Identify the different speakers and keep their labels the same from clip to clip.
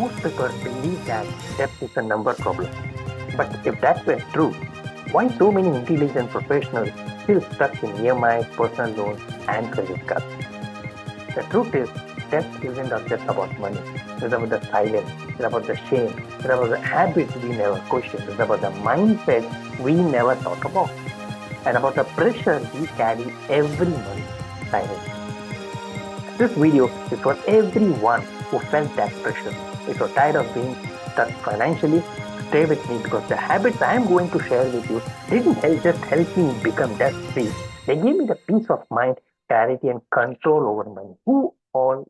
Speaker 1: most people believe that debt is a number problem. But if that were true, why so many intelligent professionals still stuck in EMIs, personal loans, and credit cards? The truth is, debt isn't just about money. It's about the silence. It's about the shame. It's about the habits we never question. It's about the mindset we never talk about. And about the pressure we carry every month silently. This video is for everyone who felt that pressure. If you're tired of being stuck financially, stay with me because the habits I am going to share with you didn't just help me become debt free. They gave me the peace of mind, clarity, and control over money. Who all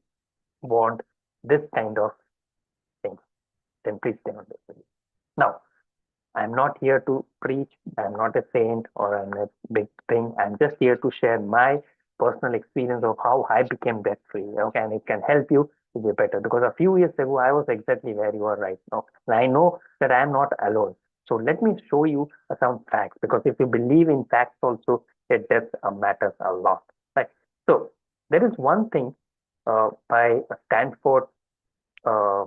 Speaker 1: want this kind of things? Then please stay on this video. Now, I'm not here to preach. I'm not a saint or I'm a big thing. I'm just here to share my personal experience of how I became debt free. Okay, and it can help you to be better because a few years ago I was exactly where you are right now. And I know that I am not alone. So let me show you some facts because if you believe in facts also, it does matters a lot. Right. So there is one thing by Stanford uh,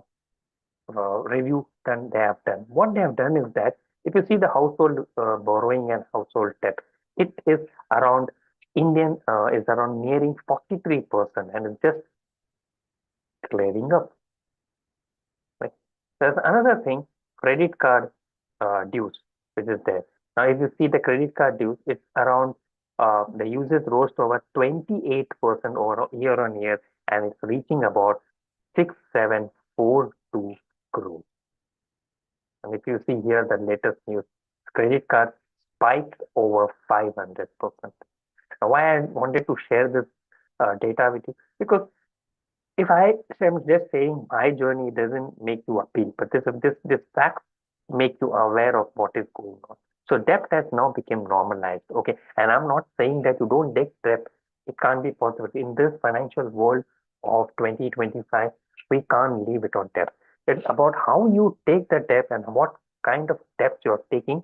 Speaker 1: review done they have done. What they have done is that if you see the household borrowing and household debt, it is around Indian is around nearing 43% and it's just clearing up. Right? There's another thing, credit card dues, which is there. Now, if you see the credit card dues, it's around the usage rose to over 28% over year on year, and it's reaching about 6742 crores. And if you see here the latest news, credit card spiked over 500%. Now, why I wanted to share this data with you? Because if I am just saying my journey doesn't make you appeal, but this facts make you aware of what is going on. So debt has now become normalized. Okay, and I'm not saying that you don't take debt. It can't be possible in this financial world of 2025. We can't live without debt. It's about how you take the debt and what kind of debt you're taking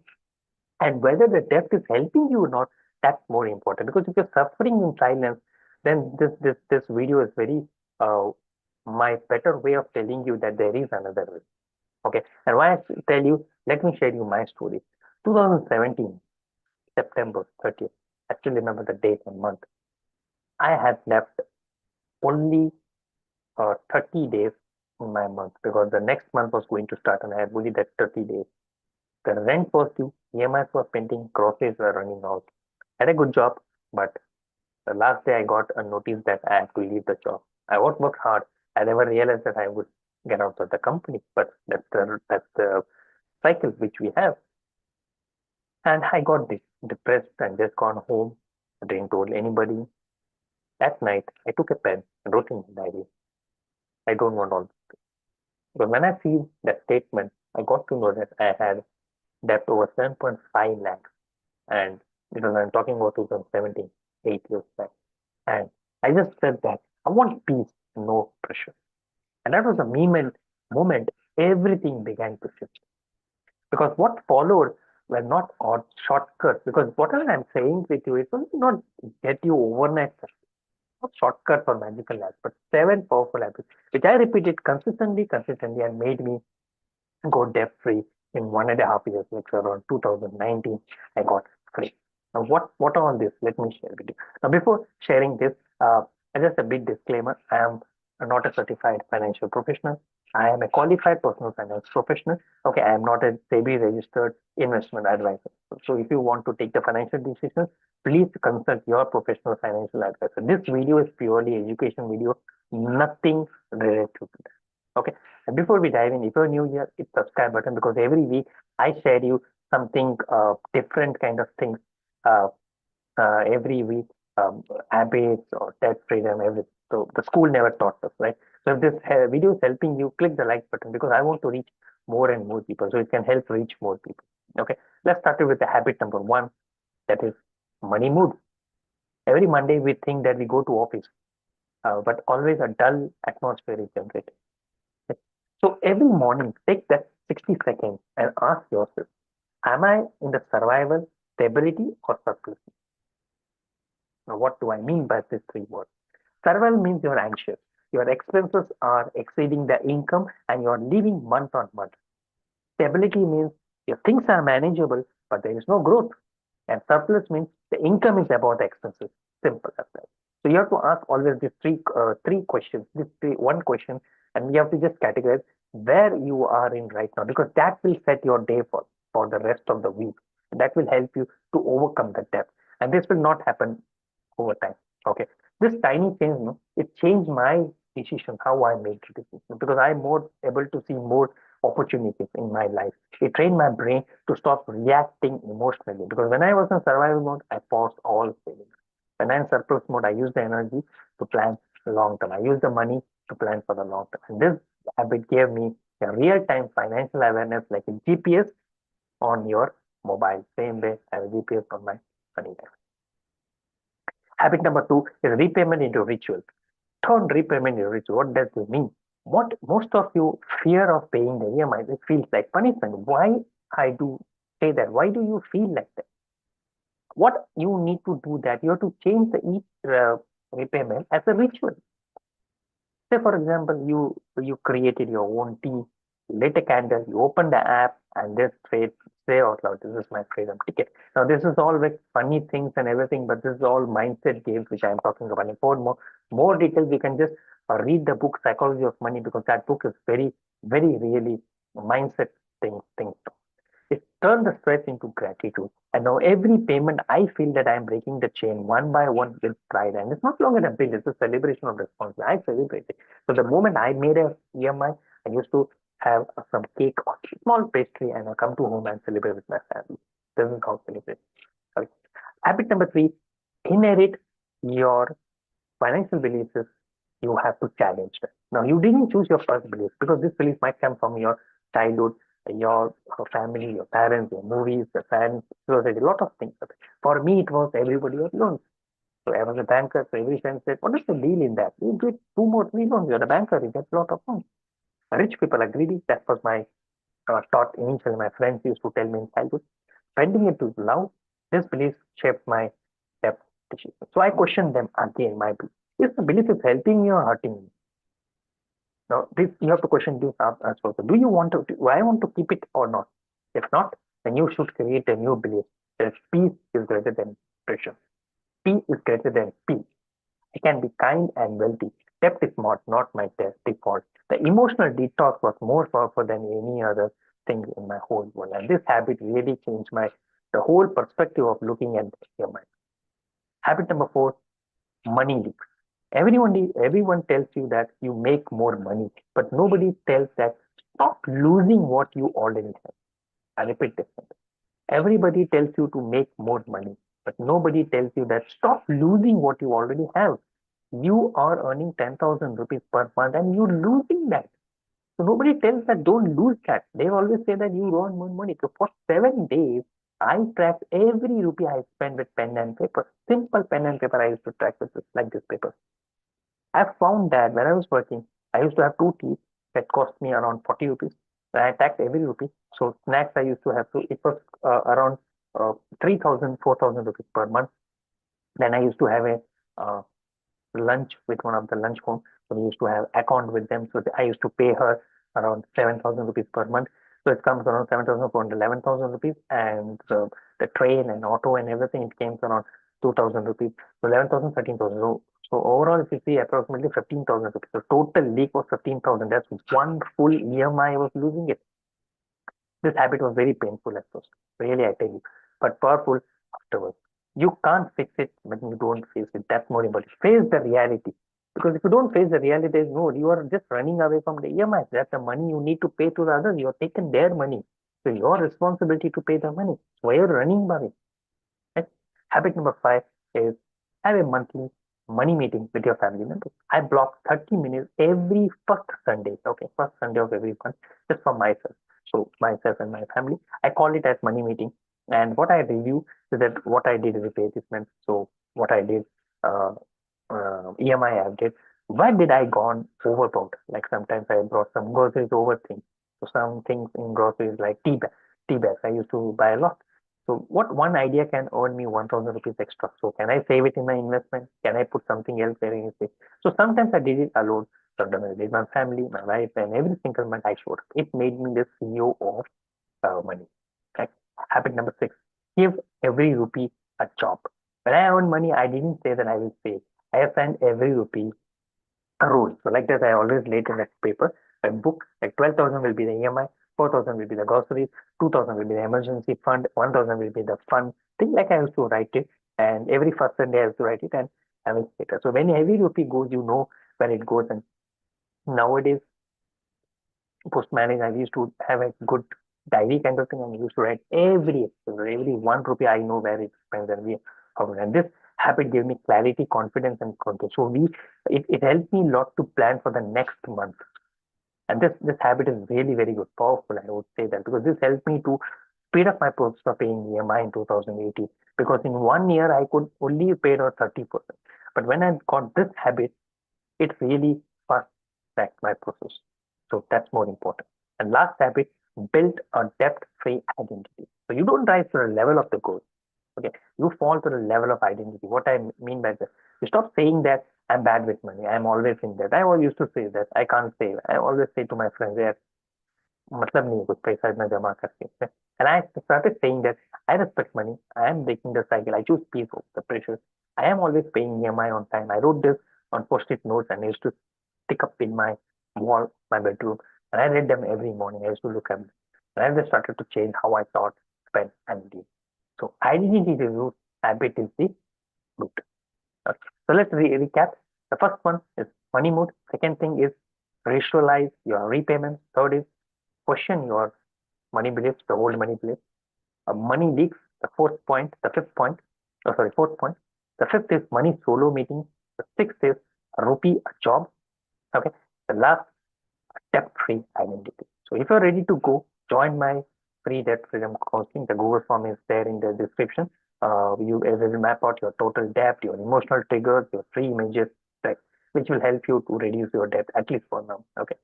Speaker 1: and whether the debt is helping you or not. That's more important because if you're suffering in silence, then this video is very uh, my better way of telling you that there is another way. Okay, and why I tell you, let me share you my story. 2017 September 30th, I still remember the date and month. I had left only 30 days in my month because the next month was going to start and I had only that 30 days. The rent was due, EMIs were pending, groceries were running out. I had a good job, but the last day I got a notice that I have to leave the job. I worked hard. I never realized that I would get out of the company, but that's the cycle which we have. And I got depressed and just gone home. I didn't told anybody. That night, I took a pen and wrote in my diary. I don't want all this. But when I see that statement, I got to know that I had debt over 7.5 lakhs. And because I'm talking about 2017, 8 years back. And I just said that I want peace, no pressure. And that was the moment everything began to shift. Because what followed were not odd shortcuts. Because whatever I'm saying with you, it will not get you overnight success. Not shortcuts or magical apps, but 7 powerful habits, which I repeated consistently, and made me go debt free in 1.5 years, like around 2019. I got free. Now, what are all this? Let me share with you. Now, before sharing this, just a big disclaimer: I am not a certified financial professional. I am a qualified personal finance professional. Okay, I am not a SEBI registered investment advisor. So, if you want to take the financial decisions, please consult your professional financial advisor. This video is purely education video, nothing related to that. Okay. And before we dive in, if you're new here, hit subscribe button because every week I share you something different kind of things every week, habits or debt freedom, everything. So the school never taught us, right? So if this video is helping you, click the like button because I want to reach more and more people, so it can help reach more people. Okay, let's start with the habit number one, that is money mood. Every Monday we think that we go to office, but always a dull atmosphere is generated. So every morning, take that 60 seconds and ask yourself, am I in the survival, stability, or surplus? Now, what do I mean by these three words? Survival means you're anxious. Your expenses are exceeding the income and you are living month on month. Stability means your things are manageable, but there is no growth. And surplus means the income is above the expenses. Simple as that. So you have to ask always these three questions, one question, and we have to just categorize where you are in right now because that will set your day for the rest of the week. That will help you to overcome the debt. And this will not happen over time. Okay. This tiny change, no, it changed my decision, how I made the decision, because I'm more able to see more opportunities in my life. It trained my brain to stop reacting emotionally. Because when I was in survival mode, I paused all savings. When I'm in surplus mode, I use the energy to plan long term. I use the money to plan for the long term. And this habit gave me a real-time financial awareness like a GPS on your mobile. Same way I have a GPS on my money. Habit number two is repayment into ritual. Turn repayment into ritual. What does it mean? What most of you fear of paying the EMIs, it feels like punishment. Why I do say that? Why do you feel like that? What you need to do that? You have to change the each repayment as a ritual. Say for example, you created your own tea, lit a candle, you open the app, and just say out loud, "This is my freedom ticket." Now this is all like funny things and everything, but this is all mindset games which I am talking about. And for more details, you can just read the book Psychology of Money because that book is very really mindset things. It turned the stress into gratitude. And now every payment, I feel that I am breaking the chain one by one with pride. And it's not longer a bill, it's a celebration of responsibility. I celebrate it. So the moment I made a EMI, I used to have some cake or small pastry and I come to home and celebrate with my family. This is how I celebrate. Sorry. Habit number three, inherit your financial beliefs is you have to challenge them. Now, you didn't choose your first belief because this belief might come from your childhood, your family, your parents, your movies, your fans, society, a lot of things. For me, it was everybody was loans. So I was a banker, so every friend said, "What is the deal in that? You get two more, three loans. You're a banker, you get a lot of loans." Rich people are greedy. That was my thought initially. My friends used to tell me in childhood. Spending it to now, this belief shaped my debt decision. So I questioned them again, my belief. Is the belief is helping me or hurting me? Now, this you have to question this as well. Do you want to? Do I want to keep it or not? If not, then you should create a new belief that peace is greater than pressure. P is greater than P. I can be kind and wealthy. Debt is not my default. The emotional detox was more powerful than any other thing in my whole world. And this habit really changed my the whole perspective of looking at your mind. Habit number four, money leaks. Everyone tells you that you make more money, but nobody tells that stop losing what you already have. I repeat this. Everybody tells you to make more money, but nobody tells you that stop losing what you already have. You are earning 10,000 rupees per month and you're losing that. So nobody tells that don't lose that. They always say that you earn more money. So for 7 days, I tracked every rupee I spent with pen and paper. Simple pen and paper I used to track with this, like this paper. I found that when I was working, I used to have two teas that cost me around 40 rupees. And I taxed every rupee. So snacks I used to have, so it was around 3,000, 4,000 rupees per month. Then I used to have a lunch with one of the lunch home. So we used to have account with them. So I used to pay her around 7,000 rupees per month. So it comes around 7,400, 11,000 rupees. And the train and auto and everything, it came around 2,000 rupees. So 11,000, 13,000. So overall, if you see approximately 15,000 rupees. The total leak was 15,000. That's one full EMI I was losing it. This habit was very painful at first, really, I tell you, but powerful afterwards. You can't fix it when you don't face it. That's more important. Face the reality. Because if you don't face the reality, there's no, you are just running away from the EMIs. That's the money you need to pay to the others. You are taking their money. So your responsibility to pay the money. Why you're running away? Right? Habit number five is have a monthly money meeting with your family members. I block 30 minutes every first Sunday. Okay, first Sunday of every month, just for myself. So myself and my family. I call it as money meeting. And what I review is that what I did repay this month. So what I did, EMI I did. Why did I gone overboard? Like sometimes I brought some groceries over things. So some things in groceries like tea bags. I used to buy a lot. So what one idea can earn me 1,000 rupees extra? So can I save it in my investment? Can I put something else there in it? So sometimes I did it alone. So with my family, my wife, and every single month I showed up. It made me the CEO of money. Okay. Habit number 6: give every rupee a job. When I earn money, I didn't say that I will save. I assigned every rupee a rule. So like that, I always laid in that paper a book. Like 12,000 will be the EMI, 4,000 will be the groceries, 2,000 will be the emergency fund, 1,000 will be the fund. Thing like I used to write it, and every first Sunday I used to write it and have it later. So when every rupee goes, you know where it goes. And nowadays, post marriage, I used to have a good diary kind of thing, and I used to write every expense, every 1 rupee. I know where it spends and we how. And this habit gave me clarity, confidence, and control. So it helped me a lot to plan for the next month. And this habit is really very good, powerful. I would say that because this helped me to speed up my process of paying EMI in 2018. Because in 1 year I could only pay out 30%. But when I got this habit, it really fast tracked my process. So that's more important. And last habit, build a debt-free identity. So you don't rise to the level of the goal. Okay, you fall to the level of identity. What I mean by this, you stop saying that I'm bad with money. I'm always in debt. I always used to say that I can't save. I always say to my friends, yeah, मतलब नहीं है कुछ पैसा इतना जमा करके. And I started saying that I respect money. I am breaking the cycle. I choose peace over the pressure. I am always paying EMI on time. I wrote this on post-it notes and I used to stick up in my wall, my bedroom, and I read them every morning. I used to look at them. And I just started to change how I thought, spend, and live. So identity is the root, habit is the root. Okay. So let's recap. The first one is money mood. Second thing is rationalize your repayments. Third is question your money beliefs, the old money beliefs. Money leaks, the fourth point, the fifth point. Oh, sorry, fourth point. The fifth is money solo meetings. The sixth is a rupee, a job. Okay. The last, debt-free identity. So if you're ready to go, join my free debt freedom counseling. The Google form is there in the description. You will map out your total debt, your emotional triggers, your three images, right, which will help you to reduce your debt at least for now. Okay,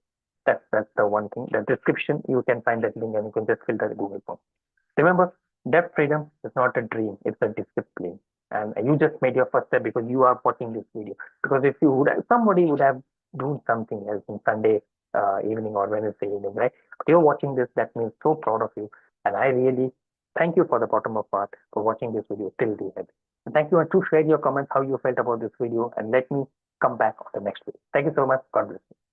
Speaker 1: that's the one thing. The description, you can find that link and you can just fill the Google form. Remember, debt freedom is not a dream, it's a discipline. And you just made your first step because you are watching this video. Because if you would have, somebody would have done something else on Sunday evening or Wednesday evening, right? But you're watching this, that means so proud of you. And I really thank you for the bottom of heart for watching this video till the end. And thank you, and to share your comments how you felt about this video, and let me come back on the next video. Thank you so much. God bless you.